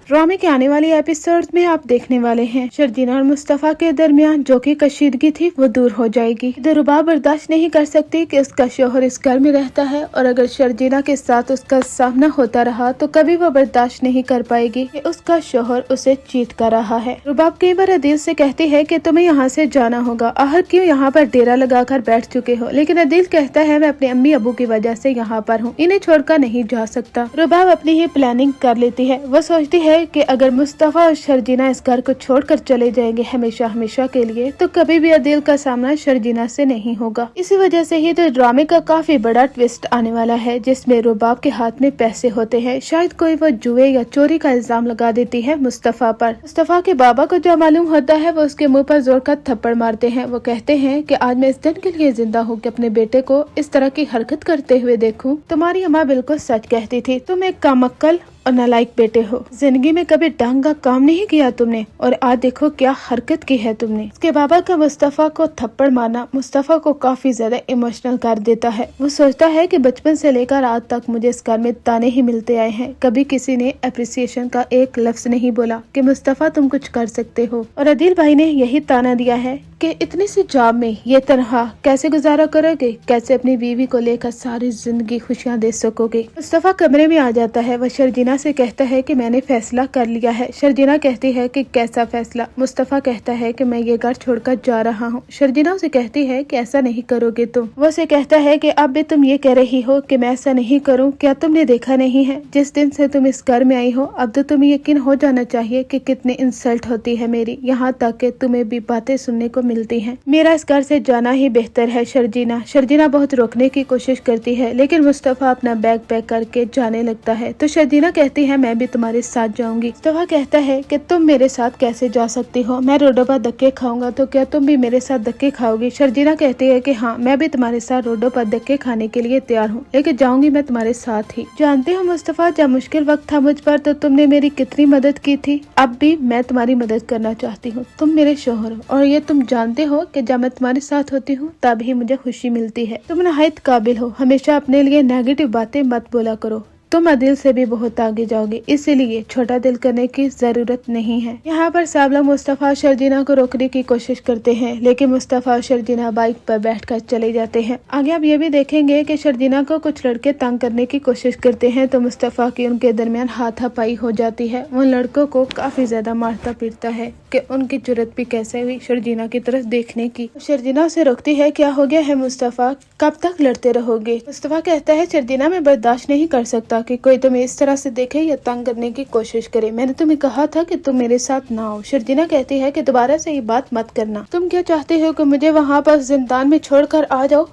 ड्रामे के आने वाली एपिसोड में आप देखने वाले हैं शर्जीना और मुस्तफा के दरमियान जो कि कशीदगी थी वो दूर हो जाएगी। रुबा बर्दाश्त नहीं कर सकती कि उसका शोहर इस घर में रहता है और अगर शर्जीना के साथ उसका सामना होता रहा तो कभी वो बर्दाश्त नहीं कर पाएगी कि उसका शोहर उसे चीट कर रहा है। रुबाब कई बार अदील से कहती है कि तुम्हें यहाँ से जाना होगा, आखिर क्यों यहाँ पर डेरा लगाकर बैठ चुके हो, लेकिन अदील कहता है मैं अपने अम्मी अबू की वजह से यहाँ पर हूँ, इन्हें छोड़कर नहीं जा सकता। रुबाब अपनी ही प्लानिंग कर लेती है। वो सोचती है कि अगर मुस्तफा और शर्जीना इस घर को छोड़कर चले जाएंगे हमेशा हमेशा के लिए तो कभी भी अदील का सामना शर्जीना से नहीं होगा। इसी वजह से ही तो ड्रामे का काफी बड़ा ट्विस्ट आने वाला है जिसमें रुबाब के हाथ में पैसे होते हैं। शायद कोई वो जुए या चोरी का इल्जाम लगा देती है मुस्तफा पर। मुस्तफा के बाबा को जो मालूम होता है वो उसके मुंह पर जोर का थप्पड़ मारते हैं। वो कहते हैं कि आज मैं इस दिन के लिए जिंदा हूँ कि अपने बेटे को इस तरह की हरकत करते हुए देखूं। तुम्हारी अम्मा बिल्कुल सच कहती थी, तुम एक कामक्कल और नालायक बेटे हो, जिंदगी में कभी ढंग का काम नहीं किया तुमने और आज देखो क्या हरकत की है तुमने। उसके बाबा का मुस्तफा को थप्पड़ मारना मुस्तफा को काफी ज्यादा इमोशनल कर देता है। वो सोचता है कि बचपन से लेकर आज तक मुझे इस घर में ताने ही मिलते आए हैं, कभी किसी ने अप्रिसिएशन का एक लफ्ज नहीं बोला कि मुस्तफा तुम कुछ कर सकते हो। और अदील भाई ने यही ताना दिया है कि इतनी सी जॉब में ये तनहा कैसे गुजारा करोगे, कैसे अपनी बीवी को लेकर सारी जिंदगी खुशियां दे सकोगे। मुस्तफा कमरे में आ जाता है। वह शर्जीना से कहता है कि मैंने फैसला कर लिया है। शर्जीना कहती है कि कैसा फैसला। मुस्तफा कहता है कि मैं ये घर छोड़कर जा रहा हूँ। शर्जीना उसे कहती है कि ऐसा नहीं करोगे तुम। वो उसे कहता है कि अब भी तुम ये कह रही हो कि मैं ऐसा नहीं करूँ, क्या तुमने देखा नहीं है जिस दिन से तुम इस घर में आई हो अब तो तुम्हें यकीन हो जाना चाहिए कि कितनी इंसल्ट होती है मेरी, यहाँ तक कि तुम्हें भी बातें सुनने को मिलती हैं। मेरा इस घर से जाना ही बेहतर है शर्जीना। शर्जीना बहुत रोकने की कोशिश करती है लेकिन मुस्तफा अपना बैग पैक करके जाने लगता है तो शर्जीना कहती है मैं भी तुम्हारे साथ जाऊंगी। मुस्तफा कहता है कि तुम मेरे साथ कैसे जा सकती हो, मैं रोडों पर धक्के खाऊंगा तो क्या तुम भी मेरे साथ धक्के खाओगी। शर्जीना कहती है कि हाँ मैं भी तुम्हारे साथ रोडों पर धक्के खाने के लिए तैयार हूँ, लेकिन जाऊंगी मैं तुम्हारे साथ ही। जानते हो मुस्तफा जब मुश्किल वक्त था मुझ पर तो तुमने मेरी कितनी मदद की थी, अब भी मैं तुम्हारी मदद करना चाहती हूँ। तुम मेरे शोहर हो और ये तुम जानते हो कि जब मैं तुम्हारे साथ होती हूँ तब ही मुझे खुशी मिलती है। तुम नहायत काबिल हो, हमेशा अपने लिए नेगेटिव बातें मत बोला करो, तुम अदील से भी बहुत आगे जाओगे, इसीलिए छोटा दिल करने की जरूरत नहीं है। यहाँ पर सब लोग मुस्तफा और शर्जीना को रोकने की कोशिश करते हैं लेकिन मुस्तफा और शर्जीना बाइक पर बैठकर चले जाते हैं। आगे आप ये भी देखेंगे कि शर्जीना को कुछ लड़के तंग करने की कोशिश करते हैं तो मुस्तफा की उनके दरमियान हाथापाई हो जाती है। उन लड़कों को काफी ज्यादा मारता पीटता है कि उनकी जरूरत भी कैसे हुई शर्जीना की तरफ देखने की। शर्जीना उसे रोकती है, क्या हो गया है मुस्तफा, कब तक लड़ते रहोगे। मुस्तफा कहता है शर्जीना मैं बर्दाश्त नहीं कर सकता कि कोई तुम्हें इस तरह से देखे या तंग करने की कोशिश करे, मैंने तुम्हें कहा था कि तुम मेरे साथ ना हो। शर्जीना कहती है कि दोबारा से ये बात मत करना, तुम क्या चाहते हो कि मुझे वहाँ पर जिंदान में छोड़कर आ जाओ।